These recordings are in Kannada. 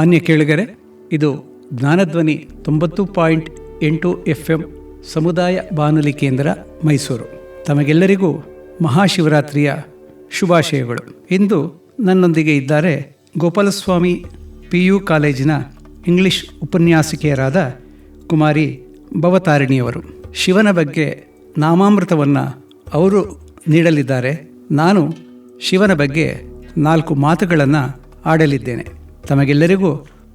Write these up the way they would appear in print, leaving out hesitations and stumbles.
ಮಾನ್ಯ ಕೇಳುಗರೆ, ಇದು ಜ್ಞಾನಧ್ವನಿ 90.8 FM ಸಮುದಾಯ ಬಾನುಲಿ ಕೇಂದ್ರ ಮೈಸೂರು. ತಮಗೆಲ್ಲರಿಗೂ ಮಹಾಶಿವರಾತ್ರಿಯ ಶುಭಾಶಯಗಳು. ಇಂದು ನನ್ನೊಂದಿಗೆ ಇದ್ದಾರೆ ಗೋಪಾಲಸ್ವಾಮಿ PU ಕಾಲೇಜಿನ ಇಂಗ್ಲಿಷ್ ಉಪನ್ಯಾಸಕಿಯರಾದ ಕುಮಾರಿ ಭವತಾರಿಣಿಯವರು. ಶಿವನ ಬಗ್ಗೆ ನಾಮಾಮೃತವನ್ನು ಅವರು ನೀಡಲಿದ್ದಾರೆ. ನಾನು ಶಿವನ ಬಗ್ಗೆ 4 ಮಾತುಗಳನ್ನು ಆಡಲಿದ್ದೇನೆ. ತಮಗೆಲ್ಲರಿಗೂ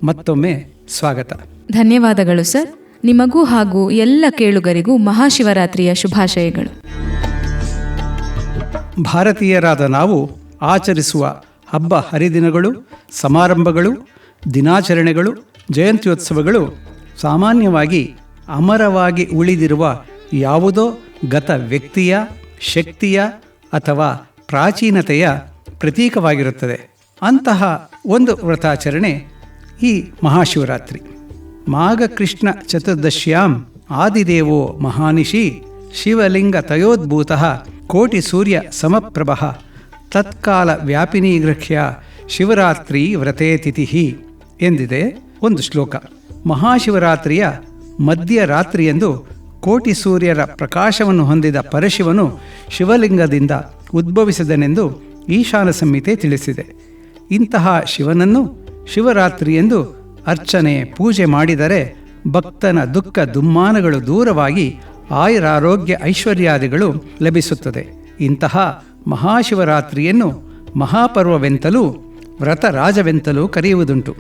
ಮತ್ತೊಮ್ಮೆ ಸ್ವಾಗತ. ಧನ್ಯವಾದಗಳು ಸರ್. ನಿಮಗೂ ಹಾಗೂ ಎಲ್ಲ ಕೇಳುಗರಿಗೂ ಮಹಾಶಿವರಾತ್ರಿಯ ಶುಭಾಶಯಗಳು. ಭಾರತೀಯರಾದ ನಾವು ಆಚರಿಸುವ ಹಬ್ಬ ಹರಿದಿನಗಳು, ಸಮಾರಂಭಗಳು, ದಿನಾಚರಣೆಗಳು, ಜಯಂತ್ಯೋತ್ಸವಗಳು ಸಾಮಾನ್ಯವಾಗಿ ಅಮರವಾಗಿ ಉಳಿದಿರುವ ಯಾವುದೋ ಗತ ವ್ಯಕ್ತಿಯ, ಶಕ್ತಿಯ ಅಥವಾ ಪ್ರಾಚೀನತೆಯ ಪ್ರತೀಕವಾಗಿರುತ್ತದೆ. ಅಂತಹ ಒಂದು ವ್ರತಾಚರಣೆ ಈ ಮಹಾಶಿವರಾತ್ರಿ. ಮಾಘ ಕೃಷ್ಣ ಚತುರ್ದಶ್ಯಾಂ ಆದಿದೇವೋ ಮಹಾನಿಶಿ ಶಿವಲಿಂಗ ತಯೋದ್ಭೂತಃ ಕೋಟಿ ಸೂರ್ಯ ಸಮಪ್ರಭಃ ತತ್ಕಾಲ ವ್ಯಾಪಿನೀಗೃಹ್ಯ ಶಿವರಾತ್ರಿ ವ್ರತೇ ತಿಥಿ ಎಂದಿದೆ ಒಂದು ಶ್ಲೋಕ. ಮಹಾಶಿವರಾತ್ರಿಯ ಮಧ್ಯರಾತ್ರಿಯಂದು ಕೋಟಿ ಸೂರ್ಯರ ಪ್ರಕಾಶವನ್ನು ಹೊಂದಿದ ಪರಶಿವನು ಶಿವಲಿಂಗದಿಂದ ಉದ್ಭವಿಸಿದನೆಂದು ಈಶಾನ ಸಂಹಿತೆ ತಿಳಿಸಿದೆ. ಇಂತಹ ಶಿವನನ್ನು ಶಿವರಾತ್ರಿಯೆಂದು ಅರ್ಚನೆ ಪೂಜೆ ಮಾಡಿದರೆ ಭಕ್ತನ ದುಃಖ ದುಮ್ಮಾನಗಳು ದೂರವಾಗಿ ಆಯುರಾರೋಗ್ಯ ಐಶ್ವರ್ಯಾದಿಗಳು ಲಭಿಸುತ್ತದೆ. ಇಂತಹ ಮಹಾಶಿವರಾತ್ರಿಯನ್ನು ಮಹಾಪರ್ವವೆಂತಲೂ ವ್ರತರಾಜವೆಂತಲೂ ಕರೆಯುವುದುಂಟು.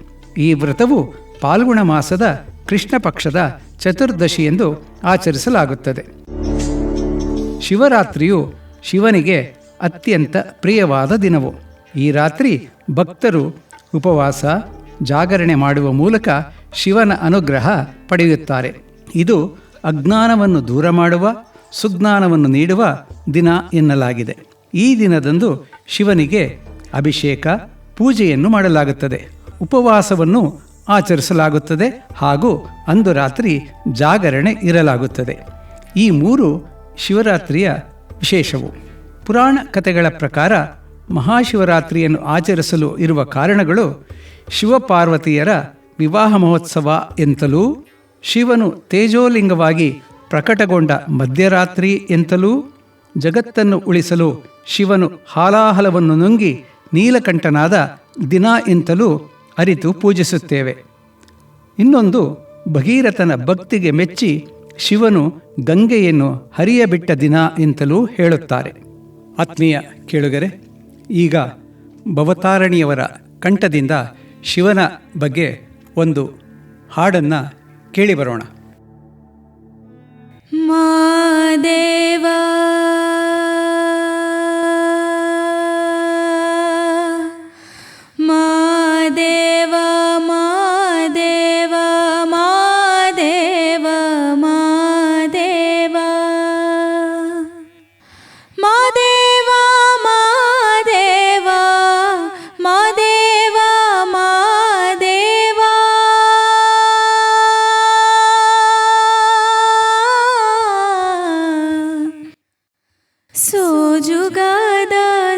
ಈ ವ್ರತವು ಪಾಲ್ಗುಣ ಮಾಸದ ಕೃಷ್ಣ ಪಕ್ಷದ ಚತುರ್ದಶಿ ಎಂದು ಆಚರಿಸಲಾಗುತ್ತದೆ. ಶಿವರಾತ್ರಿಯು ಶಿವನಿಗೆ ಅತ್ಯಂತ ಪ್ರಿಯವಾದ ದಿನವು. ಈ ರಾತ್ರಿ ಭಕ್ತರು ಉಪವಾಸ, ಜಾಗರಣೆ ಮಾಡುವ ಮೂಲಕ ಶಿವನ ಅನುಗ್ರಹ ಪಡೆಯುತ್ತಾರೆ. ಇದು ಅಜ್ಞಾನವನ್ನು ದೂರ ಮಾಡುವ, ಸುಜ್ಞಾನವನ್ನು ನೀಡುವ ದಿನ ಎನ್ನಲಾಗಿದೆ. ಈ ದಿನದಂದು ಶಿವನಿಗೆ ಅಭಿಷೇಕ, ಪೂಜೆಯನ್ನು ಮಾಡಲಾಗುತ್ತದೆ. ಉಪವಾಸವನ್ನು ಆಚರಿಸಲಾಗುತ್ತದೆ ಹಾಗೂ ಅಂದು ರಾತ್ರಿ ಜಾಗರಣೆ ಇರಲಾಗುತ್ತದೆ. ಈ 3 ಶಿವರಾತ್ರಿಯ ವಿಶೇಷವು. ಪುರಾಣ ಕಥೆಗಳ ಪ್ರಕಾರ ಮಹಾಶಿವರಾತ್ರಿಯನ್ನು ಆಚರಿಸಲು ಇರುವ ಕಾರಣಗಳು ಶಿವಪಾರ್ವತಿಯರ ವಿವಾಹ ಮಹೋತ್ಸವ ಎಂತಲೂ, ಶಿವನು ತೇಜೋಲಿಂಗವಾಗಿ ಪ್ರಕಟಗೊಂಡ ಮಧ್ಯರಾತ್ರಿ ಎಂತಲೂ, ಜಗತ್ತನ್ನು ಉಳಿಸಲು ಶಿವನು ಹಾಲಾಹಲವನ್ನು ನುಂಗಿ ನೀಲಕಂಠನಾದ ದಿನ ಎಂತಲೂ ಅರಿತು ಪೂಜಿಸುತ್ತೇವೆ. ಇನ್ನೊಂದು ಭಗೀರಥನ ಭಕ್ತಿಗೆ ಮೆಚ್ಚಿ ಶಿವನು ಗಂಗೆಯನ್ನು ಹರಿಯಬಿಟ್ಟ ದಿನ ಎಂತಲೂ ಹೇಳುತ್ತಾರೆ. ಆತ್ಮೀಯ ಕೇಳುಗರೆ, ಈಗ ಭವತಾರಿಣಿಯವರ ಕಂಠದಿಂದ ಶಿವನ ಬಗ್ಗೆ ಒಂದು ಹಾಡನ್ನು ಕೇಳಿಬರೋಣ. ಮಾದೇವ ಮಾದೇವ ಮಾದೇವ ಮಾದೇವ ಮಾದೇವ ಮಾದೇವ ಮಾದೇವ ಮಾದೇವ ಮಾದೇವ ಸೋಜುಗಾದ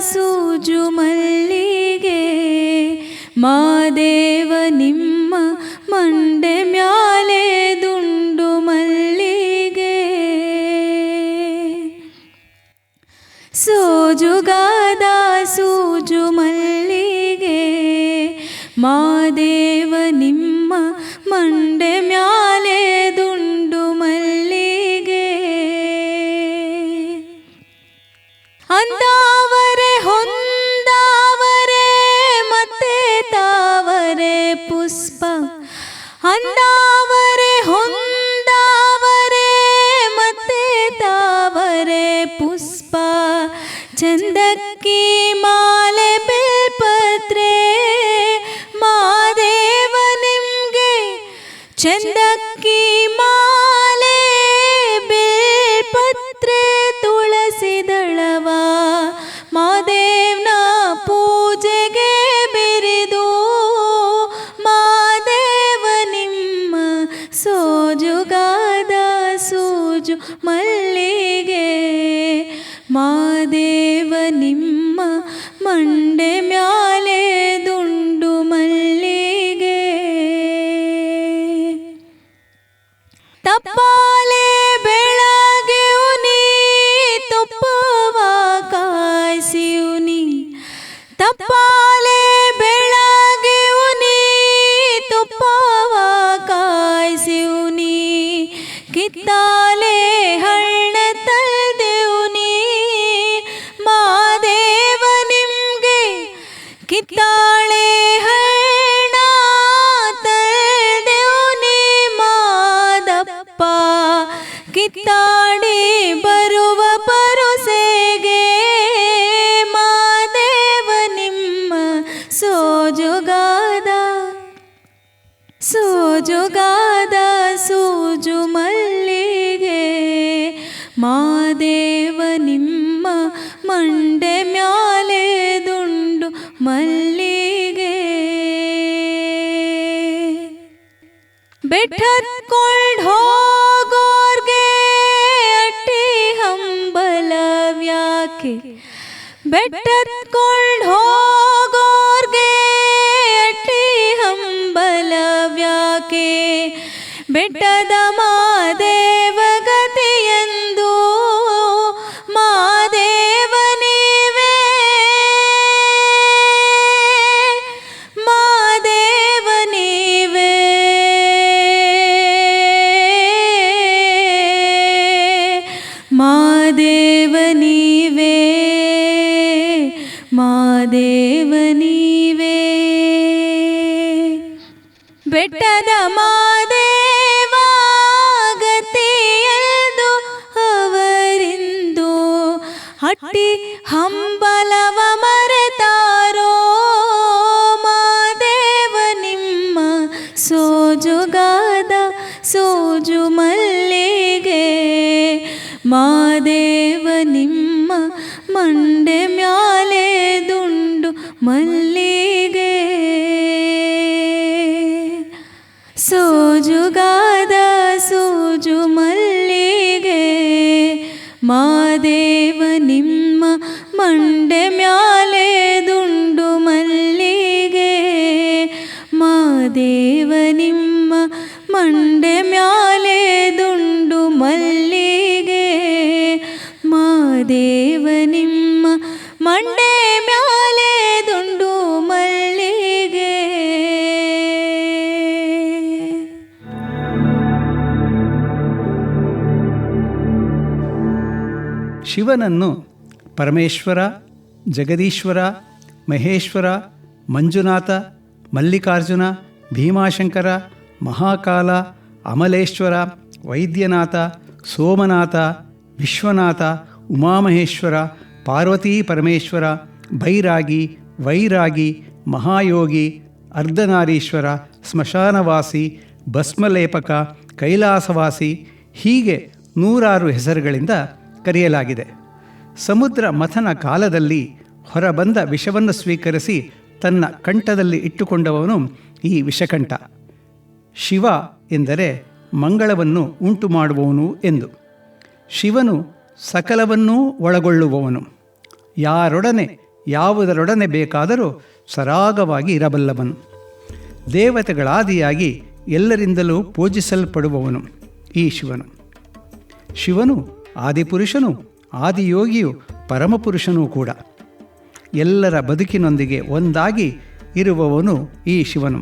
ಸೂಜು ಮಲ್ಲಿಗೆ ಮಾದೇವ ನಿಮ್ಮ ಮಂಡೆ ಮ್ಯಾಲೆ ದುಂಡು ಮಲ್ಲಿಗೆ ಸೋಜುಗಾದ ಸೂಜು ಮಲ್ಲಿಗೆ ಮಾದೇವ ನಿಮ್ಮ ಮಂಡೆ ಮ್ಯಾಲೆ ದುಂಡು ಮಲ್ಲಿಗೆ ಅಂದಾವರೆ ಹೊಂದಾವರೆ ಮತ್ತೆ ತಾವರೆ ಪುಷ್ಪ ಅಂದಾವರೆ ಹೊಂದಾವರೆ ಮತ್ತೆ ತಾವರೆ ಪುಷ್ಪ ಚಂದಕ್ಕಿ ಮಾಲೆ ಬಿಲ್ಪತ್ರೆ ಮಾದೇವ ನಿಮ್ಗೆ ಚಂದಕ್ಕಿ ಮಾಲೆ ಬಿಲ್ಪತ್ರೆ ತುಳಸಿ ದಳವ ಮಾದೇವ್ನ ಪೂಜೆಗೆ ಬಿರಿದು ಮಾದೇವ ನಿಮ್ಮ ಸೋಜುಗಾದ ಸೂಜು ಮಲ್ಲಿಗೆ ಮಾದೇವ ನಿಮ್ಮ ಮಂಡೆ ಮ್ಯಾಲೆ ದುಂಡು ಮಲ್ಲಿಗೆ ಕಿತ್ತಾಲೆ ಹಣ್ಣ ತಲ್ದೇವ್ನಿ ಮಾದೇವ ನಿಮ್ಗೆ ಕಿತ್ತಾಳೆ ಹಣ್ಣ ತಲ್ದೇವ್ನಿ ಮಾದಪ್ಪ ಕಿತ್ತಾಡಿ ಬರುವ ಪರುಸೆಗೆ ಮಾದೇವ ನಿಮ್ಮ ಸೋಜುಗಾದ ಸೂಜು ಮಲ್ಲಿಗೆ ಮಾದೇವ ನಿಮ್ಮ ಮಂಡೆ ಮ್ಯಾಲೆ ದುಂಡು ಮಲ್ಲಿಗೆ ಬೆಟ್ಟತ್ಕೊಂಡ್ ಹೋಗೋರ್ಗೆ ಅಟ್ಟಿ ಹಂಬಲವ್ಯಾಕೆ ಬೆಟ್ಟತ್ಕೊಂಡ್ ಹೋಗೋರ್ಗೆ ಅಟ್ಟಿ ಹಂಬಲವ್ಯಾಕೆ ಬೆಟ್ಟದ ಮಾದೇವ ಗತಿಯೆಂದು ಮಾದೇವ ನೀವೇ ಮಾದೇವ ನೀವೇ ಮಾದೇವ ನೀವೇ ಮಾದೇವ ನೀವೇ ಬೆಟ್ಟದ ಮಾದೇವ ಗತಿಯೆಂದು ಅವರಿಂದು ಹಟ್ಟಿ ಹಂಬಲವ ಮರೆತಾರೋ ಮಾದೇವ ನಿಮ್ಮ ಸೋಜುಗಾದ ಸೋಜು ಮಲ್ಲಿಗೆ ಮಾದೇವ ನಿಮ್ಮ ಮಂಡೆ ಮ್ಯಾಲೆ ದುಂಡು ಮಲ್ಲಿಗೆ ಸೋಜುಗಾದ ಸೋಜು ಮಲ್ಲಿಗೆ ಮಾದೇವ ನಿಮ್ಮ ಮಂಡೆ ಮ್ಯಾಲೆ ದುಂಡು ಮಲ್ಲಿಗೆ ಮಾದೇವ ನಿಮ್ಮ ಮಂಡೆ ಮ್ಯಾಲೆ ದುಂಡು ಮಲ್ಲಿಗೆ ಮಾದೇವ ನಿಮ್ಮ ಮಂಡೆ ಮ್ಯಾಲೆ ದುಂಡು ಮಲ್ಲಿಗೆ. ಶಿವನನ್ನು ಪರಮೇಶ್ವರ, ಜಗದೀಶ್ವರ, ಮಹೇಶ್ವರ, ಮಂಜುನಾಥ, ಮಲ್ಲಿಕಾರ್ಜುನ, ಭೀಮಾಶಂಕರ, ಮಹಾಕಾಲ, ಅಮಲೇಶ್ವರ, ವೈದ್ಯನಾಥ, ಸೋಮನಾಥ, ವಿಶ್ವನಾಥ, ಉಮಾಮಹೇಶ್ವರ, ಪಾರ್ವತೀ ಪರಮೇಶ್ವರ, ಬೈರಾಗಿ, ವೈರಾಗಿ, ಮಹಾಯೋಗಿ, ಅರ್ಧನಾರೀಶ್ವರ, ಸ್ಮಶಾನವಾಸಿ, ಭಸ್ಮಲೇಪಕ, ಕೈಲಾಸವಾಸಿ ಹೀಗೆ 100 ಹೆಸರುಗಳಿಂದ ಕರೆಯಲಾಗಿದೆ. ಸಮುದ್ರ ಮಥನ ಕಾಲದಲ್ಲಿ ಹೊರಬಂದ ವಿಷವನ್ನು ಸ್ವೀಕರಿಸಿ ತನ್ನ ಕಂಠದಲ್ಲಿ ಇಟ್ಟುಕೊಂಡವನು ಈ ವಿಷಕಂಠ. ಶಿವ ಎಂದರೆ ಮಂಗಳವನ್ನು ಉಂಟು ಮಾಡುವವನು ಎಂದು. ಶಿವನು ಸಕಲವನ್ನೂ ಒಳಗೊಳ್ಳುವವನು. ಯಾರೊಡನೆ ಯಾವುದರೊಡನೆ ಬೇಕಾದರೂ ಸರಾಗವಾಗಿ ಇರಬಲ್ಲವನು. ದೇವತೆಗಳಾದಿಯಾಗಿ ಎಲ್ಲರಿಂದಲೂ ಪೂಜಿಸಲ್ಪಡುವವನು ಈ ಶಿವನು. ಶಿವನು ಆದಿಪುರುಷನು, ಆದಿಯೋಗಿಯು, ಪರಮಪುರುಷನೂ ಕೂಡ. ಎಲ್ಲರ ಬದುಕಿನೊಂದಿಗೆ ಒಂದಾಗಿ ಇರುವವನು ಈ ಶಿವನು.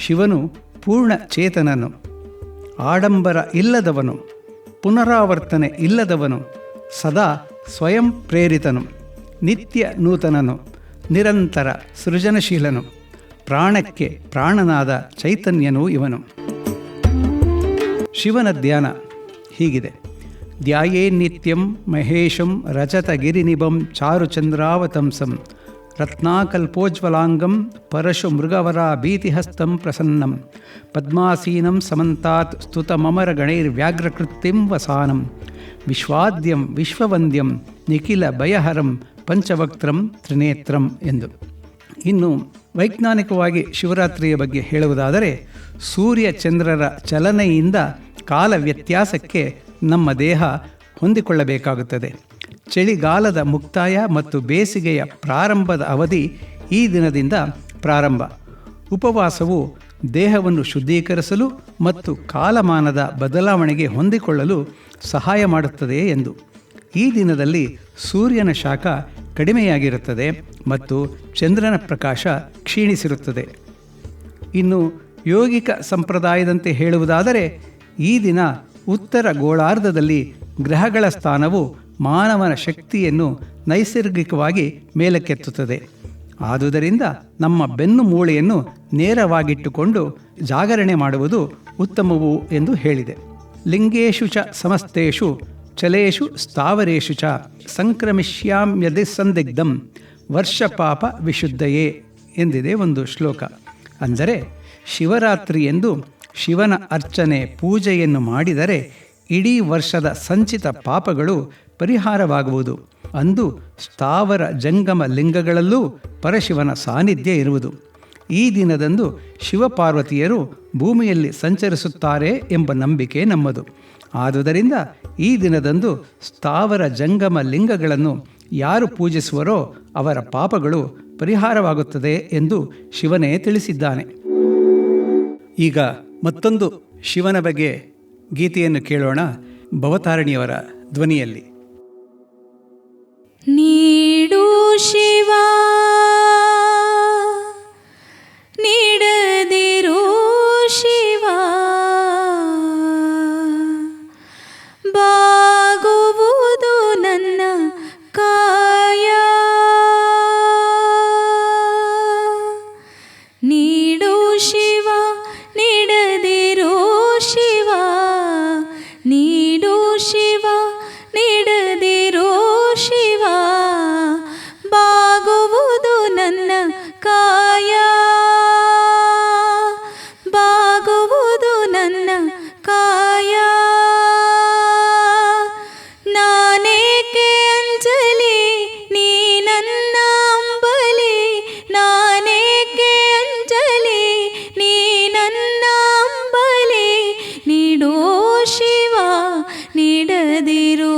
ಶಿವನು ಪೂರ್ಣ ಚೇತನನು, ಆಡಂಬರ ಇಲ್ಲದವನು, ಪುನರಾವರ್ತನೆ ಇಲ್ಲದವನು, ಸದಾ ಸ್ವಯಂ ಪ್ರೇರಿತನು, ನಿತ್ಯ ನೂತನನು, ನಿರಂತರ ಸೃಜನಶೀಲನು, ಪ್ರಾಣಕ್ಕೆ ಪ್ರಾಣನಾದ ಚೈತನ್ಯನೂ ಇವನು. ಶಿವನ ಧ್ಯಾನ ಹೀಗಿದೆ. ಧ್ಯಾಯೇ ನಿತ್ಯಂ ಮಹೇಶಂ ರಜತಗಿರಿನಿಭಂ ಚಾರುಚಂದ್ರಾವತಂಸಂ ರತ್ನಾಕಲ್ಪೋಜ್ವಲಾಂಗಂ ಪರಶು ಮೃಗವರಾಭೀತಿಹಸ್తం ಪ್ರಸನ್ನಂ ಪದ್ಮಾಸೀನಂ ಸಮಂತಾತ್ ಸ್ತುತಮಮರಗಣೈರ್ವ್ಯಾಘ್ರಕೃತ್ತಿಂ ವಸಾನಂ ವಿಶ್ವಾದ್ಯಂ ವಿಶ್ವವಂದ್ಯಂ ನಿಖಿಲ ಭಯಹರಂ ಪಂಚವಕ್ತ್ರಂ ತ್ರಿನೇತ್ರಂ ಎಂದು. ಇನ್ನು ವೈಜ್ಞಾನಿಕವಾಗಿ ಶಿವರಾತ್ರಿಯ ಬಗ್ಗೆ ಹೇಳುವುದಾದರೆ, ಸೂರ್ಯ ಚಂದ್ರರ ಚಲನೆಯಿಂದ ಕಾಲ ವ್ಯತ್ಯಾಸಕ್ಕೆ ನಮ್ಮ ದೇಹ ಹೊಂದಿಕೊಳ್ಳಬೇಕಾಗುತ್ತದೆ. ಚಳಿಗಾಲದ ಮುಕ್ತಾಯ ಮತ್ತು ಬೇಸಿಗೆಯ ಪ್ರಾರಂಭದ ಅವಧಿ ಈ ದಿನದಿಂದ ಪ್ರಾರಂಭ. ಉಪವಾಸವು ದೇಹವನ್ನು ಶುದ್ಧೀಕರಿಸಲು ಮತ್ತು ಕಾಲಮಾನದ ಬದಲಾವಣೆಗೆ ಹೊಂದಿಕೊಳ್ಳಲು ಸಹಾಯ ಮಾಡುತ್ತದೆ ಎಂದು. ಈ ದಿನದಲ್ಲಿ ಸೂರ್ಯನ ಶಾಖ ಕಡಿಮೆಯಾಗಿರುತ್ತದೆ ಮತ್ತು ಚಂದ್ರನ ಪ್ರಕಾಶ ಕ್ಷೀಣಿಸಿರುತ್ತದೆ. ಇನ್ನು ಯೋಗಿಕ ಸಂಪ್ರದಾಯದಂತೆ ಹೇಳುವುದಾದರೆ, ಈ ದಿನ ಉತ್ತರ ಗೋಳಾರ್ಧದಲ್ಲಿ ಗ್ರಹಗಳ ಸ್ಥಾನವು ಮಾನವನ ಶಕ್ತಿಯನ್ನು ನೈಸರ್ಗಿಕವಾಗಿ ಮೇಲಕ್ಕೆತ್ತುತ್ತದೆ. ಆದುದರಿಂದ ನಮ್ಮ ಬೆನ್ನು ಮೂಳೆಯನ್ನು ನೇರವಾಗಿಟ್ಟುಕೊಂಡು ಜಾಗರಣೆ ಮಾಡುವುದು ಉತ್ತಮವು ಎಂದು ಹೇಳಿದೆ. ಲಿಂಗೇಶು ಚ ಸಮಸ್ತೇಷು ಚಲೇಷು ಸ್ಥಾವರೇಷು ಚ ಸಂಕ್ರಮಿಷ್ಯಾಮ್ಯದಿ ಸಂದಿಗ್ಧಂ ವರ್ಷಪಾಪ ವಿಶುದ್ಧಯೇ ಎಂದಿದೆ ಒಂದು ಶ್ಲೋಕ. ಅಂದರೆ ಶಿವರಾತ್ರಿ ಎಂದು ಶಿವನ ಅರ್ಚನೆ ಪೂಜೆಯನ್ನು ಮಾಡಿದರೆ ಇಡೀ ವರ್ಷದ ಸಂಚಿತ ಪಾಪಗಳು ಪರಿಹಾರವಾಗುವುದು. ಅಂದು ಸ್ಥಾವರ ಜಂಗಮ ಲಿಂಗಗಳಲ್ಲೂ ಪರಶಿವನ ಸಾನ್ನಿಧ್ಯ ಇರುವುದು. ಈ ದಿನದಂದು ಶಿವಪಾರ್ವತಿಯರು ಭೂಮಿಯಲ್ಲಿ ಸಂಚರಿಸುತ್ತಾರೆ ಎಂಬ ನಂಬಿಕೆ ನಮ್ಮದು. ಆದುದರಿಂದ ಈ ದಿನದಂದು ಸ್ಥಾವರ ಜಂಗಮ ಲಿಂಗಗಳನ್ನು ಯಾರು ಪೂಜಿಸುವರೋ ಅವರ ಪಾಪಗಳು ಪರಿಹಾರವಾಗುತ್ತದೆ ಎಂದು ಶಿವನೇ ತಿಳಿಸಿದ್ದಾನೆ. ಈಗ ಮತ್ತೊಂದು ಶಿವನ ಬಗ್ಗೆ ಗೀತೆಯನ್ನು ಕೇಳೋಣ, ಭವತಾರಿಣಿಯವರ ಧ್ವನಿಯಲ್ಲಿ. ನೀಡು ಶಿವ ನೀಡದಿರು ಶಿವ, ಬಾಗುವುದು ನನ್ನ ಕಾಯ. ನೀಡು ಶಿವ ನೀಡದಿರು ಶಿವ, ನೀಡು ಶಿವ ನೀಡದಿರು ಶಿವ, ಬಾಗುವುದು ನನ್ನ ಕಾಯ, ಬಾಗುವುದು ನನ್ನ ಕಾಯ. ನಾನೇಕೆ ಅಂಜಲಿ ನೀ ನನ್ನ ಅಂಬಲಿ, ನಾನೇಕೆ ಅಂಜಲಿ ನೀ ನನ್ನ ಅಂಬಲಿ. ನೀಡೋ ಶಿವ ನೀಡದಿರು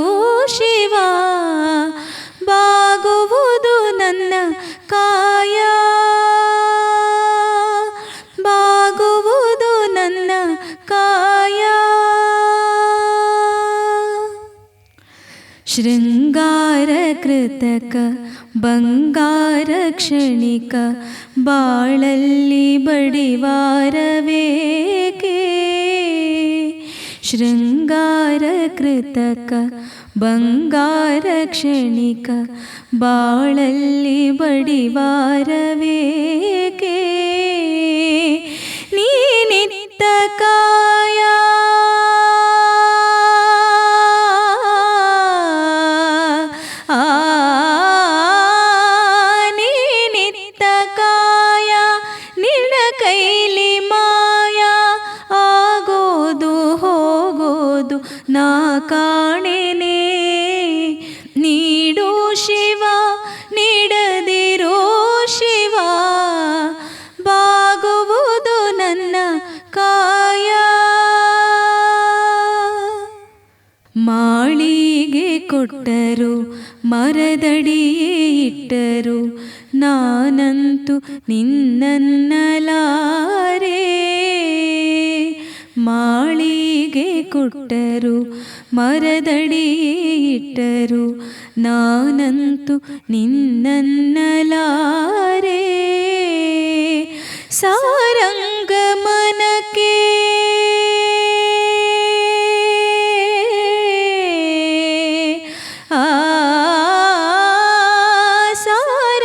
ಶಿವ, ಬಾಗುವುದು ನನ್ನ ಕಾಯ, ಬಾಗುವುದು ನನ್ನ ಕಾಯ. ಶೃಂಗಾರ ಕೃತಕ ಬಂಗಾರ ಕ್ಷಣಿಕ, ಬಾಳಲ್ಲಿ ಬಡಿವಾರವೇಕೆ. ಶೃಂಗಾರ ಕೃತಕ ಬಂಗಾರ ಕ್ಷಣಿಕ, ಬಾಳಲ್ಲಿ ಬಡಿವಾರವೇಕೆ. ನೀನಿತ್ತ ಕಾಯ ನೀನಿತ್ತ ಕಾಯ, ನಿನ್ನ ಕೈಲಿ ಮಾಯ ಆಗೋದು ಹೋಗೋದು ನಾ ಕಾಣೆನೆ. ನೀಡು ಶಿವ ನೀಡದಿರೋ ಶಿವ, ಬಾಗುವುದು ನನ್ನ ಕಾಯ. ಮಾಳಿಗೆ ಕೊಟ್ಟರು ಮರದಡಿಯೇ ಇಟ್ಟರು, ನಾನಂತೂ ನಿನ್ನನ್ನಲಾರೆ. ಮಾಳಿಗೆ ಕೊಟ್ಟರು ಮರದಡಿಯೇ ಇಟ್ಟರು, ನಾನಂತೂ ನಿನ್ನನ್ನಲಾರೆ. ಸಾರಂಗಮನಕ್ಕೆ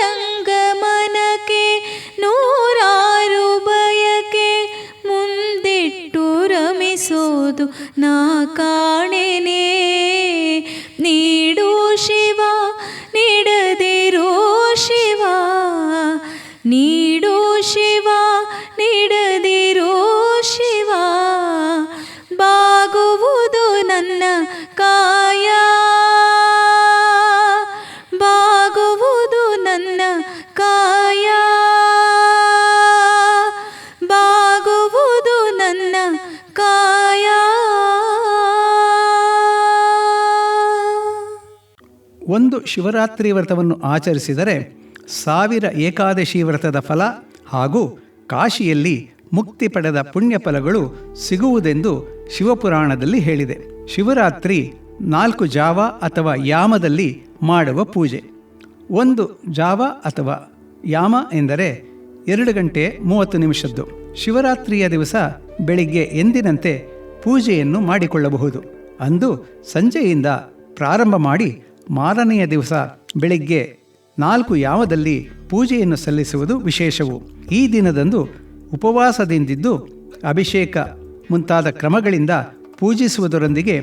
ಸಾರಂಗಮನಕ್ಕೆ ನೂರಾರು ಬಯಕೆ ಮುಂದಿಟ್ಟು ರಮಿಸೋದು ನಾ ಕಾಣೆನೆ. ನೀಡು ಶಿವ ನೀಡದಿರೋ ಶಿವ, ನೀಡು ಶಿವ ನೀಡದಿರೋ ಶಿವ, ಬಾಗುವುದು ನನ್ನ ಕಾಯ, ಬಾಗುವುದು ನನ್ನ ಕಾಯ, ಬಾಗುವುದು ನನ್ನ ಕಾಯ. ಒಂದು ಶಿವರಾತ್ರಿ ವ್ರತವನ್ನು ಆಚರಿಸಿದರೆ 1000 ಏಕಾದಶಿ ವ್ರತದ ಫಲ ಹಾಗೂ ಕಾಶಿಯಲ್ಲಿ ಮುಕ್ತಿ ಪಡೆದ ಪುಣ್ಯ ಫಲಗಳು ಸಿಗುವುದೆಂದು ಶಿವಪುರಾಣದಲ್ಲಿ ಹೇಳಿದೆ. ಶಿವರಾತ್ರಿ 4 ಜಾವ ಅಥವಾ ಯಾಮದಲ್ಲಿ ಮಾಡುವ ಪೂಜೆ. 1 ಜಾವ ಅಥವಾ ಯಾಮ ಎಂದರೆ 2 ಗಂಟೆ 30 ನಿಮಿಷದ್ದು. ಶಿವರಾತ್ರಿಯ ದಿವಸ ಬೆಳಿಗ್ಗೆ ಎಂದಿನಂತೆ ಪೂಜೆಯನ್ನು ಮಾಡಿಕೊಳ್ಳಬಹುದು. ಅಂದು ಸಂಜೆಯಿಂದ ಪ್ರಾರಂಭ ಮಾಡಿ ಮಾರನೆಯ ದಿವಸ ಬೆಳಿಗ್ಗೆ 4 ಯಾಮದಲ್ಲಿ ಪೂಜೆಯನ್ನು ಸಲ್ಲಿಸುವುದು ವಿಶೇಷವು. ಈ ದಿನದಂದು ಉಪವಾಸದಿಂದಿದ್ದು ಅಭಿಷೇಕ ಮುಂತಾದ ಕ್ರಮಗಳಿಂದ ಪೂಜಿಸುವುದರೊಂದಿಗೆ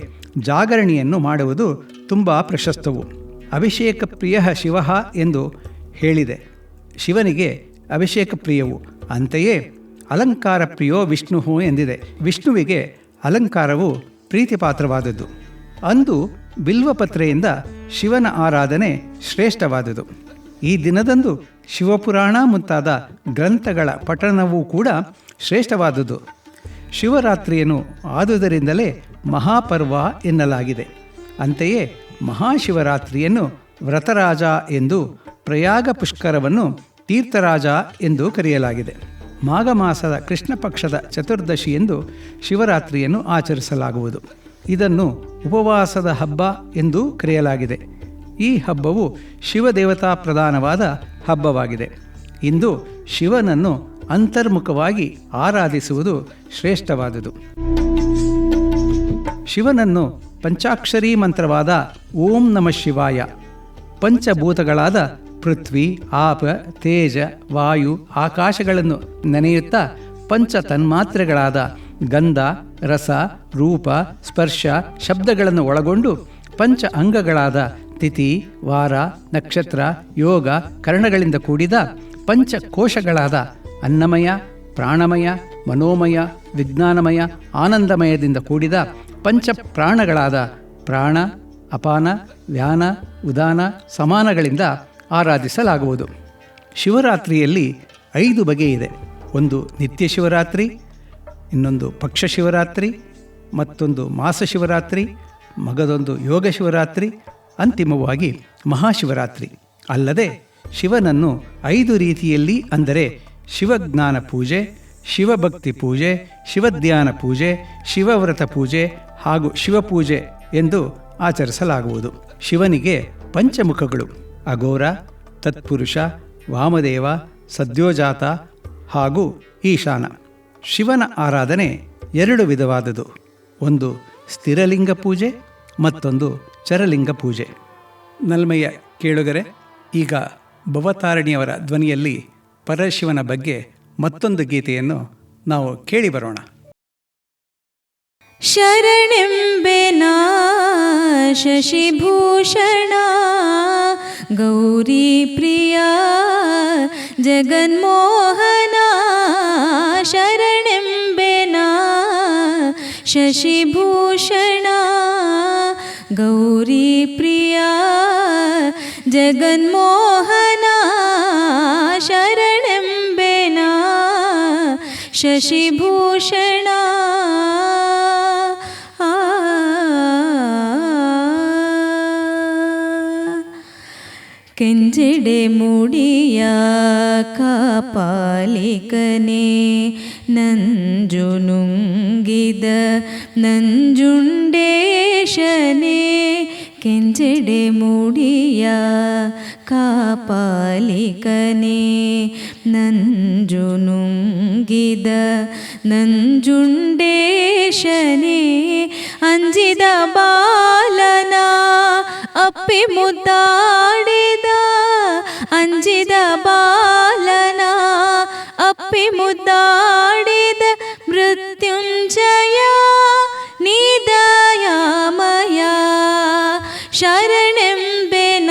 ಜಾಗರಣೆಯನ್ನು ಮಾಡುವುದು ತುಂಬ ಪ್ರಶಸ್ತವು. ಅಭಿಷೇಕ ಪ್ರಿಯ ಶಿವ ಎಂದು ಹೇಳಿದೆ. ಶಿವನಿಗೆ ಅಭಿಷೇಕ ಪ್ರಿಯವು. ಅಂತೆಯೇ ಅಲಂಕಾರ ಪ್ರಿಯೋ ವಿಷ್ಣು ಎಂದಿದೆ. ವಿಷ್ಣುವಿಗೆ ಅಲಂಕಾರವು ಪ್ರೀತಿಪಾತ್ರವಾದದ್ದು. ಅಂದು ಬಿಲ್ವಪತ್ರೆಯಿಂದ ಶಿವನ ಆರಾಧನೆ ಶ್ರೇಷ್ಠವಾದುದು. ಈ ದಿನದಂದು ಶಿವಪುರಾಣ ಮುಂತಾದ ಗ್ರಂಥಗಳ ಪಠಣವೂ ಕೂಡ ಶ್ರೇಷ್ಠವಾದುದು. ಶಿವರಾತ್ರಿಯನ್ನು ಆದುದರಿಂದಲೇ ಮಹಾಪರ್ವ ಎನ್ನಲಾಗಿದೆ. ಅಂತೆಯೇ ಮಹಾಶಿವರಾತ್ರಿಯನ್ನು ವ್ರತರಾಜ ಎಂದು, ಪ್ರಯಾಗ ಪುಷ್ಕರವನ್ನು ತೀರ್ಥರಾಜ ಎಂದು ಕರೆಯಲಾಗಿದೆ. ಮಾಘ ಮಾಸದ ಕೃಷ್ಣ ಪಕ್ಷದ ಚತುರ್ದಶಿ ಎಂದು ಶಿವರಾತ್ರಿಯನ್ನು ಆಚರಿಸಲಾಗುವುದು. ಇದನ್ನು ಉಪವಾಸದ ಹಬ್ಬ ಎಂದು ಕರೆಯಲಾಗಿದೆ. ಈ ಹಬ್ಬವು ಶಿವದೇವತಾ ಪ್ರಧಾನವಾದ ಹಬ್ಬವಾಗಿದೆ. ಇಂದು ಶಿವನನ್ನು ಅಂತರ್ಮುಖವಾಗಿ ಆರಾಧಿಸುವುದು ಶ್ರೇಷ್ಠವಾದುದು. ಶಿವನನ್ನು ಪಂಚಾಕ್ಷರಿ ಮಂತ್ರವಾದ ಓಂ ನಮಃ ಶಿವಾಯ, ಪಂಚಭೂತಗಳಾದ ಪೃಥ್ವಿ, ಆಪ, ತೇಜ, ವಾಯು, ಆಕಾಶಗಳನ್ನು ನೆನೆಯುತ್ತಾ ಪಂಚ ತನ್ಮಾತ್ರೆಗಳಾದ ಗಂಧ, ರಸ, ರೂಪ, ಸ್ಪರ್ಶ, ಶಬ್ದಗಳನ್ನು ಒಳಗೊಂಡು ಪಂಚ ಅಂಗಗಳಾದ ತಿಥಿ, ವಾರ, ನಕ್ಷತ್ರ, ಯೋಗ, ಕರ್ಣಗಳಿಂದ ಕೂಡಿದ ಪಂಚಕೋಶಗಳಾದ ಅನ್ನಮಯ, ಪ್ರಾಣಮಯ, ಮನೋಮಯ, ವಿಜ್ಞಾನಮಯ, ಆನಂದಮಯದಿಂದ ಕೂಡಿದ ಪಂಚ ಪ್ರಾಣಗಳಾದ ಪ್ರಾಣ, ಅಪಾನ, ವ್ಯಾನ, ಉದಾನ, ಸಮಾನಗಳಿಂದ ಆರಾಧಿಸಲಾಗುವುದು. ಶಿವರಾತ್ರಿಯಲ್ಲಿ 5 ಬಗೆ ಇದೆ. ಒಂದು ನಿತ್ಯ ಶಿವರಾತ್ರಿ, ಇನ್ನೊಂದು ಪಕ್ಷ ಶಿವರಾತ್ರಿ, ಮತ್ತೊಂದು ಮಾಸ ಶಿವರಾತ್ರಿ, ಮಗದೊಂದು ಯೋಗ ಶಿವರಾತ್ರಿ, ಅಂತಿಮವಾಗಿ ಮಹಾಶಿವರಾತ್ರಿ. ಅಲ್ಲದೆ ಶಿವನನ್ನು 5 ರೀತಿಯಲ್ಲಿ, ಅಂದರೆ ಶಿವಜ್ಞಾನ ಪೂಜೆ, ಶಿವಭಕ್ತಿ ಪೂಜೆ, ಶಿವಧ್ಯಾನ ಪೂಜೆ, ಶಿವವ್ರತ ಪೂಜೆ ಹಾಗೂ ಶಿವಪೂಜೆ ಎಂದು ಆಚರಿಸಲಾಗುವುದು. ಶಿವನಿಗೆ ಪಂಚಮುಖಗಳು: ಅಘೋರ, ತತ್ಪುರುಷ, ವಾಮದೇವ, ಸದ್ಯೋಜಾತ ಹಾಗೂ ಈಶಾನ. ಶಿವನ ಆರಾಧನೆ 2 ವಿಧವಾದುದು. ಒಂದು ಸ್ಥಿರಲಿಂಗ ಪೂಜೆ, ಮತ್ತೊಂದು ಚರಲಿಂಗ ಪೂಜೆ. ನಲ್ಮೆಯ ಕೇಳುಗರೆ, ಈಗ ಭವತಾರಿಣಿಯವರ ಧ್ವನಿಯಲ್ಲಿ ಪರಶಿವನ ಬಗ್ಗೆ ಮತ್ತೊಂದು ಗೀತೆಯನ್ನು ನಾವು ಕೇಳಿ ಬರೋಣ. ಶರಣೆಂಬೆನ ಶಶಿಭೂಷಣ ಗೌರಿ ಪ್ರಿಯ ಜಗನ್ಮೋಹನ. ಶರಣೆಂಬೆನ ಶಶಿಭೂಷಣ ಗೌರಿ ಪ್ರಿಯ ಜಗನ್ಮೋಹನ. ಶರಣೆಂಬೆನ ಶಶಿಭೂಷಣ. ಕೆಂಜೆಡೆ ಮುಡಿಯ ಕಾಪಾಲಿಕನೇ ನಂಜು ನುಂಗಿದ ನಂಜುಂಡೇಶನೇ. ಕೆಂಜೆಡೆ ಮುಡಿಯ ಕಾಪಾಲಿಕನೇ ನಂಜು ನುಂಗಿದ ನಂಜುಂಡೇಶನೇ. ಅಂಜಿದ ಬಾಲನ ಅಪ್ಪಿ ಮುದ್ದಾಡಿದ, ಅಂಜಿದ ಬಾಲನ ಅಪ್ಪಿ ಮುದ್ದಾಡಿದ ಮೃತ್ಯುಂಜಯ ನಿದಯಾಮಯ. ಶರಣೆಂಬೆನ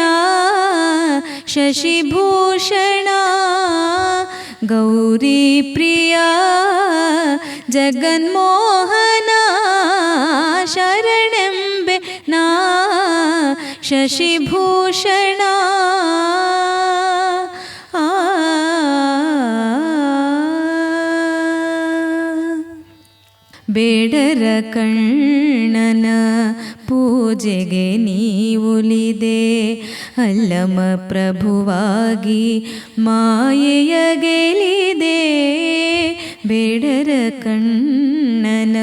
ಶಶಿಭೂಷಣ ಗೌರಿ ಪ್ರಿಯ ಜಗನ್ಮೋಹನ. ಶರಣೆಂಬೆ ನಾ ಶಶಿಭೂಷಣ. ಬೇಡರ ಕಣ್ಣನ ಪೂಜೆಗೆ ನೀವುಲಿದೆ, ಅಲ್ಲಮ ಪ್ರಭುವಾಗಿ ಮಾಯೆಯ ಗೆಲಿದೆ. ಬೇಡರ ಕಣ್ಣನ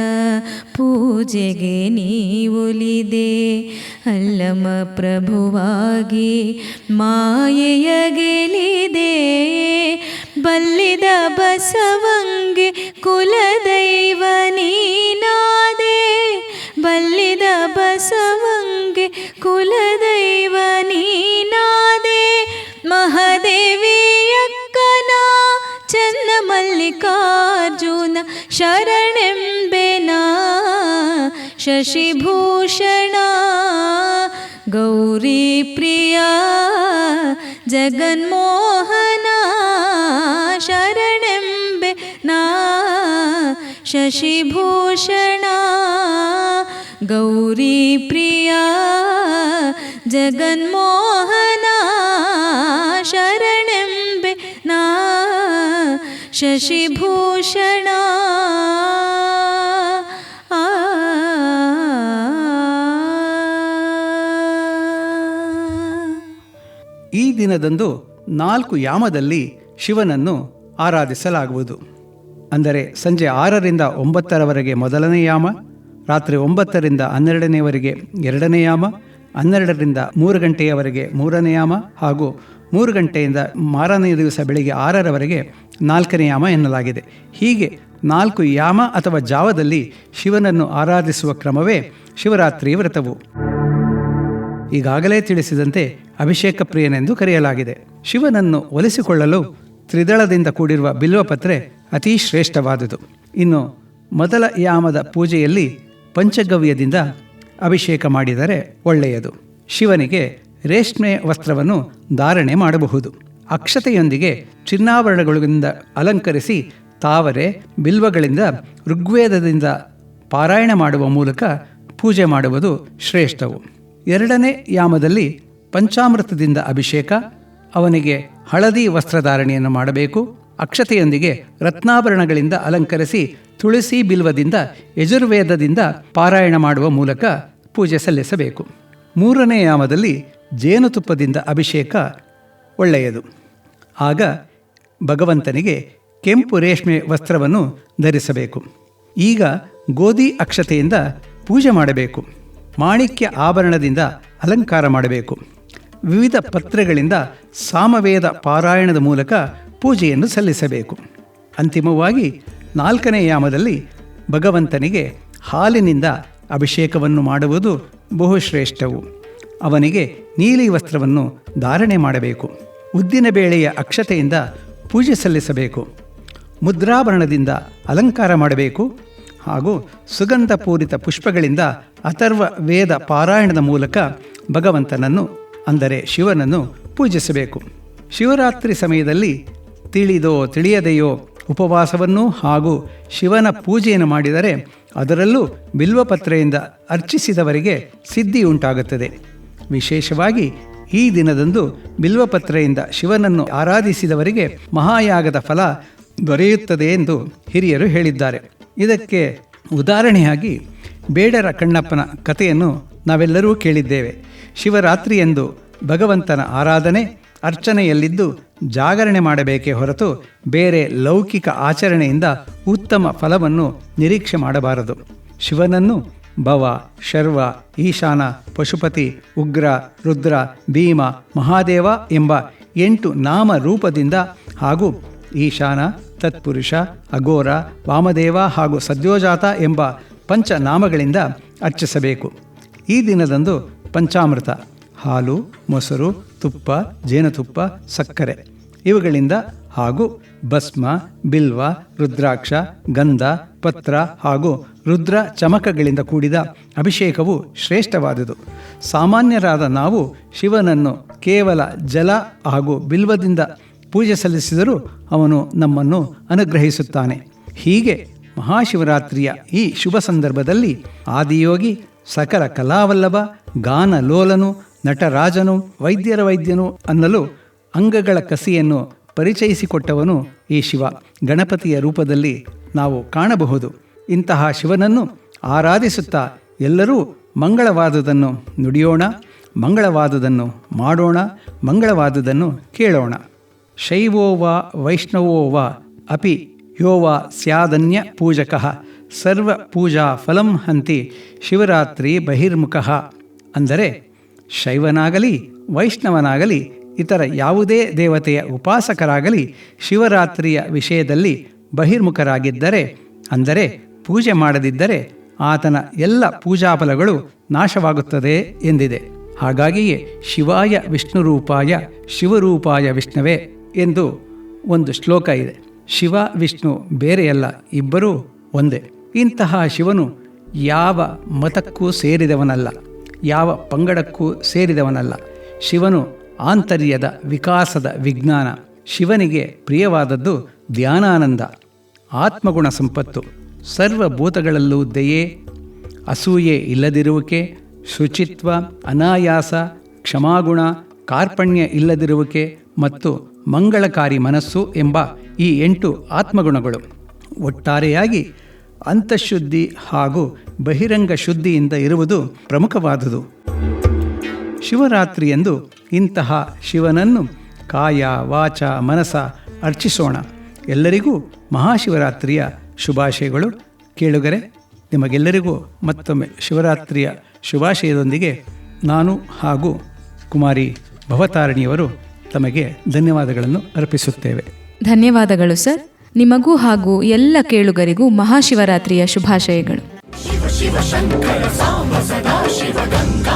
ಪೂಜೆಗೆ ನೀವುಲಿದೆ, ಅಲ್ಲಮ ಪ್ರಭುವಾಗಿ ಮಾಯೆಯ ಗೆಲಿದೆ. ಬಲ್ಲಿದ ಬಸವಂಗೆ ಕುಲದೈವ ನೀನಾದೆ, ಶರಣೆಂಬೆನಾ ಶಶಿಭೂಷಣ ಗೌರಿ ಪ್ರಿಯ ಜಗನ್ಮೋಹನ ಶರಣೆಂಬೆ ನಾ ಶಶಿಭೂಷಣ ಗೌರಿ ಪ್ರಿಯ ಜಗನ್ಮೋಹನ ಶರಣೆಂಬೆ ನಾ ಶಶಿಭೂಷಣ. ಈ ದಿನದಂದು 4 ಯಾಮದಲ್ಲಿ ಶಿವನನ್ನು ಆರಾಧಿಸಲಾಗುವುದು. ಅಂದರೆ ಸಂಜೆ 6ರಿಂದ 9ರವರೆಗೆ ಮೊದಲನೇ ಯಾಮ, ರಾತ್ರಿ 9ರಿಂದ 12ನೇವರೆಗೆ 2ನೇ ಯಾಮ, 12ರಿಂದ 3 ಗಂಟೆಯವರೆಗೆ 3ನೇ ಯಾಮ ಹಾಗೂ 3 ಗಂಟೆಯಿಂದ ಮಾರನೇ ದಿವಸ ಬೆಳಿಗ್ಗೆ 6ರವರೆಗೆ 4ನೇ ಯಾಮ ಎನ್ನಲಾಗಿದೆ. ಹೀಗೆ 4 ಯಾಮ ಅಥವಾ ಜಾವದಲ್ಲಿ ಶಿವನನ್ನು ಆರಾಧಿಸುವ ಕ್ರಮವೇ ಶಿವರಾತ್ರಿ ವ್ರತವು. ಈಗಾಗಲೇ ತಿಳಿಸಿದಂತೆ ಅಭಿಷೇಕ ಪ್ರಿಯನೆಂದು ಕರೆಯಲಾಗಿದೆ. ಶಿವನನ್ನು ಒಲಿಸಿಕೊಳ್ಳಲು ತ್ರಿದಳದಿಂದ ಕೂಡಿರುವ ಬಿಲ್ವಪತ್ರೆ ಅತೀ ಶ್ರೇಷ್ಠವಾದುದು. ಇನ್ನು ಮೊದಲ ಯಾಮದ ಪೂಜೆಯಲ್ಲಿ ಪಂಚಗವ್ಯದಿಂದ ಅಭಿಷೇಕ ಮಾಡಿದರೆ ಒಳ್ಳೆಯದು. ಶಿವನಿಗೆ ರೇಷ್ಮೆ ವಸ್ತ್ರವನ್ನು ಧಾರಣೆ ಮಾಡಬಹುದು. ಅಕ್ಷತೆಯೊಂದಿಗೆ ಚಿನ್ನಾಭರಣಗಳಿಂದ ಅಲಂಕರಿಸಿ ತಾವರೆ ಬಿಲ್ವಗಳಿಂದ ಋಗ್ವೇದದಿಂದ ಪಾರಾಯಣ ಮಾಡುವ ಮೂಲಕ ಪೂಜೆ ಮಾಡುವುದು ಶ್ರೇಷ್ಠವು. 2ನೇ ಯಾಮದಲ್ಲಿ ಪಂಚಾಮೃತದಿಂದ ಅಭಿಷೇಕ, ಅವನಿಗೆ ಹಳದಿ ವಸ್ತ್ರಧಾರಣೆಯನ್ನು ಮಾಡಬೇಕು. ಅಕ್ಷತೆಯೊಂದಿಗೆ ರತ್ನಾಭರಣಗಳಿಂದ ಅಲಂಕರಿಸಿ ತುಳಸಿ ಬಿಲ್ವದಿಂದ ಯಜುರ್ವೇದದಿಂದ ಪಾರಾಯಣ ಮಾಡುವ ಮೂಲಕ ಪೂಜೆ ಸಲ್ಲಿಸಬೇಕು. 3ನೇ ಯಾಮದಲ್ಲಿ ಜೇನುತುಪ್ಪದಿಂದ ಅಭಿಷೇಕ ಒಳ್ಳೆಯದು. ಆಗ ಭಗವಂತನಿಗೆ ಕೆಂಪು ರೇಷ್ಮೆ ವಸ್ತ್ರವನ್ನು ಧರಿಸಬೇಕು. ಈಗ ಗೋಧಿ ಅಕ್ಷತೆಯಿಂದ ಪೂಜೆ ಮಾಡಬೇಕು. ಮಾಣಿಕ್ಯ ಆಭರಣದಿಂದ ಅಲಂಕಾರ ಮಾಡಬೇಕು. ವಿವಿಧ ಪತ್ರೆಗಳಿಂದ ಸಾಮವೇದ ಪಾರಾಯಣದ ಮೂಲಕ ಪೂಜೆಯನ್ನು ಸಲ್ಲಿಸಬೇಕು. ಅಂತಿಮವಾಗಿ 4ನೇ ಯಾಮದಲ್ಲಿ ಭಗವಂತನಿಗೆ ಹಾಲಿನಿಂದ ಅಭಿಷೇಕವನ್ನು ಮಾಡುವುದು ಬಹುಶ್ರೇಷ್ಠವು. ಅವನಿಗೆ ನೀಲಿ ವಸ್ತ್ರವನ್ನು ಧಾರಣೆ ಮಾಡಬೇಕು. ಉದ್ದಿನಬೇಳೆಯ ಅಕ್ಷತೆಯಿಂದ ಪೂಜೆ ಸಲ್ಲಿಸಬೇಕು. ಮುದ್ರಾಭರಣದಿಂದ ಅಲಂಕಾರ ಮಾಡಬೇಕು ಹಾಗೂ ಸುಗಂಧಪೂರಿತ ಪುಷ್ಪಗಳಿಂದ ಅಥರ್ವ ವೇದ ಪಾರಾಯಣದ ಮೂಲಕ ಭಗವಂತನನ್ನು ಅಂದರೆ ಶಿವನನ್ನು ಪೂಜಿಸಬೇಕು. ಶಿವರಾತ್ರಿ ಸಮಯದಲ್ಲಿ ತಿಳಿದೋ ತಿಳಿಯದೆಯೋ ಉಪವಾಸವನ್ನು ಹಾಗೂ ಶಿವನ ಪೂಜೆಯನ್ನು ಮಾಡಿದರೆ ಅದರಲ್ಲೂ ಬಿಲ್ವಪತ್ರೆಯಿಂದ ಅರ್ಚಿಸಿದವರಿಗೆ ಸಿದ್ಧಿ ಉಂಟಾಗುತ್ತದೆ. ವಿಶೇಷವಾಗಿ ಈ ದಿನದಂದು ಬಿಲ್ವಪತ್ರೆಯಿಂದ ಶಿವನನ್ನು ಆರಾಧಿಸಿದವರಿಗೆ ಮಹಾಯಾಗದ ಫಲ ದೊರೆಯುತ್ತದೆ ಎಂದು ಹಿರಿಯರು ಹೇಳಿದ್ದಾರೆ. ಇದಕ್ಕೆ ಉದಾಹರಣೆಯಾಗಿ ಬೇಡರ ಕಣ್ಣಪ್ಪನ ಕಥೆಯನ್ನು ನಾವೆಲ್ಲರೂ ಕೇಳಿದ್ದೇವೆ. ಶಿವರಾತ್ರಿಯಂದು ಭಗವಂತನ ಆರಾಧನೆ ಅರ್ಚನೆಯಲ್ಲಿದ್ದು ಜಾಗರಣೆ ಮಾಡಬೇಕೇ ಹೊರತು ಬೇರೆ ಲೌಕಿಕ ಆಚರಣೆಯಿಂದ ಉತ್ತಮ ಫಲವನ್ನು ನಿರೀಕ್ಷೆ ಮಾಡಬಾರದು. ಶಿವನನ್ನು ಭವ, ಶರ್ವ, ಈಶಾನ, ಪಶುಪತಿ, ಉಗ್ರ, ರುದ್ರ, ಭೀಮ, ಮಹಾದೇವ ಎಂಬ 8 ನಾಮ ರೂಪದಿಂದ ಹಾಗೂ ಈಶಾನ, ತತ್ಪುರುಷ, ಅಘೋರ, ವಾಮದೇವ ಹಾಗೂ ಸದ್ಯೋಜಾತ ಎಂಬ ಪಂಚನಾಮಗಳಿಂದ ಅರ್ಚಿಸಬೇಕು. ಈ ದಿನದಂದು ಪಂಚಾಮೃತ ಹಾಲು, ಮೊಸರು, ತುಪ್ಪ, ಜೇನುತುಪ್ಪ, ಸಕ್ಕರೆ ಇವುಗಳಿಂದ ಹಾಗೂ ಭಸ್ಮ, ಬಿಲ್ವ, ರುದ್ರಾಕ್ಷ, ಗಂಧ, ಪತ್ರ ಹಾಗೂ ರುದ್ರ ಚಮಕಗಳಿಂದ ಕೂಡಿದ ಅಭಿಷೇಕವು ಶ್ರೇಷ್ಠವಾದುದು. ಸಾಮಾನ್ಯರಾದ ನಾವು ಶಿವನನ್ನು ಕೇವಲ ಜಲ ಹಾಗೂ ಬಿಲ್ವದಿಂದ ಪೂಜೆ ಸಲ್ಲಿಸಿದರೂ ಅವನು ನಮ್ಮನ್ನು ಅನುಗ್ರಹಿಸುತ್ತಾನೆ. ಹೀಗೆ ಮಹಾಶಿವರಾತ್ರಿಯ ಈ ಶುಭ ಸಂದರ್ಭದಲ್ಲಿ ಆದಿಯೋಗಿ, ಸಕಲ ಕಲಾವಲ್ಲಭ, ಗಾನ ಲೋಲನು, ನಟರಾಜನು, ವೈದ್ಯರ ವೈದ್ಯನು ಅನ್ನಲು ಅಂಗಗಳ ಕಸಿಯನ್ನು ಪರಿಚಯಿಸಿಕೊಟ್ಟವನು ಈ ಶಿವ. ಗಣಪತಿಯ ರೂಪದಲ್ಲಿ ನಾವು ಕಾಣಬಹುದು. ಇಂತಹ ಶಿವನನ್ನು ಆರಾಧಿಸುತ್ತಾ ಎಲ್ಲರೂ ಮಂಗಳವಾದುದನ್ನು ನುಡಿಯೋಣ, ಮಂಗಳವಾದುದನ್ನು ಮಾಡೋಣ, ಮಂಗಳವಾದುದನ್ನು ಕೇಳೋಣ. ಶೈವೋ ವಾ ವೈಷ್ಣವೋ ವಾ ಅಪಿ ಯೋ ವಾ ಸ್ಯಾದನ್ಯ ಪೂಜಕಃ ಸರ್ವ ಪೂಜಾ ಫಲಂ ಹಂತಿ ಶಿವರಾತ್ರಿ ಬಹಿರ್ಮುಖಃ. ಅಂದರೆ ಶೈವನಾಗಲಿ ವೈಷ್ಣವನಾಗಲಿ ಇತರ ಯಾವುದೇ ದೇವತೆಯ ಉಪಾಸಕರಾಗಲಿ ಶಿವರಾತ್ರಿಯ ವಿಷಯದಲ್ಲಿ ಬಹಿರ್ಮುಖರಾಗಿದ್ದರೆ, ಅಂದರೆ ಪೂಜೆ ಮಾಡದಿದ್ದರೆ ಆತನ ಎಲ್ಲ ಪೂಜಾಫಲಗಳು ನಾಶವಾಗುತ್ತದೆ ಎಂದಿದೆ. ಹಾಗಾಗಿಯೇ ಶಿವಾಯ ವಿಷ್ಣುರೂಪಾಯ ಶಿವರೂಪಾಯ ವಿಷ್ಣುವೇ ಎಂದು ಒಂದು ಶ್ಲೋಕ ಇದೆ. ಶಿವ ವಿಷ್ಣು ಬೇರೆಯಲ್ಲ, ಇಬ್ಬರೂ ಒಂದೇ. ಇಂತಹ ಶಿವನು ಯಾವ ಮತಕ್ಕೂ ಸೇರಿದವನಲ್ಲ, ಯಾವ ಪಂಗಡಕ್ಕೂ ಸೇರಿದವನಲ್ಲ. ಶಿವನು ಆಂತರ್ಯದ ವಿಕಾಸದ ವಿಜ್ಞಾನ. ಶಿವನಿಗೆ ಪ್ರಿಯವಾದದ್ದು ಧ್ಯಾನಾನಂದ, ಆತ್ಮಗುಣ ಸಂಪತ್ತು, ಸರ್ವಭೂತಗಳಲ್ಲೂ ದಯೆ, ಅಸೂಯೆ ಇಲ್ಲದಿರುವಿಕೆ, ಶುಚಿತ್ವ, ಅನಾಯಾಸ, ಕ್ಷಮಾಗುಣ, ಕಾರ್ಪಣ್ಯ ಇಲ್ಲದಿರುವಿಕೆ ಮತ್ತು ಮಂಗಳಕಾರಿ ಮನಸ್ಸು ಎಂಬ ಈ 8 ಆತ್ಮಗುಣಗಳು. ಒಟ್ಟಾರೆಯಾಗಿ ಅಂತಃಶುದ್ಧಿ ಹಾಗೂ ಬಹಿರಂಗ ಶುದ್ಧಿಯಿಂದ ಇರುವುದು ಪ್ರಮುಖವಾದುದು. ಶಿವರಾತ್ರಿಯಂದು ಇಂತಹ ಶಿವನನ್ನು ಕಾಯ ವಾಚ ಮನಸ ಅರ್ಚಿಸೋಣ. ಎಲ್ಲರಿಗೂ ಮಹಾಶಿವರಾತ್ರಿಯ ಶುಭಾಶಯಗಳು. ಕೇಳುಗರೆ, ನಿಮಗೆಲ್ಲರಿಗೂ ಮತ್ತೊಮ್ಮೆ ಶಿವರಾತ್ರಿಯ ಶುಭಾಶಯದೊಂದಿಗೆ ನಾನು ಹಾಗೂ ಕುಮಾರಿ ಭವತಾರಿಣಿಯವರು ತಮಗೆ ಧನ್ಯವಾದಗಳನ್ನು ಅರ್ಪಿಸುತ್ತೇವೆ. ಧನ್ಯವಾದಗಳು ಸರ್. ನಿಮಗೂ ಹಾಗೂ ಎಲ್ಲ ಕೇಳುಗರಿಗೂ ಮಹಾಶಿವರಾತ್ರಿಯ ಶುಭಾಶಯಗಳು. ಶಿವ ಶಿವ ಶಂಕರ ಸಾಂಬ ಸದಾ ಶಿವ ಗಂಗಾ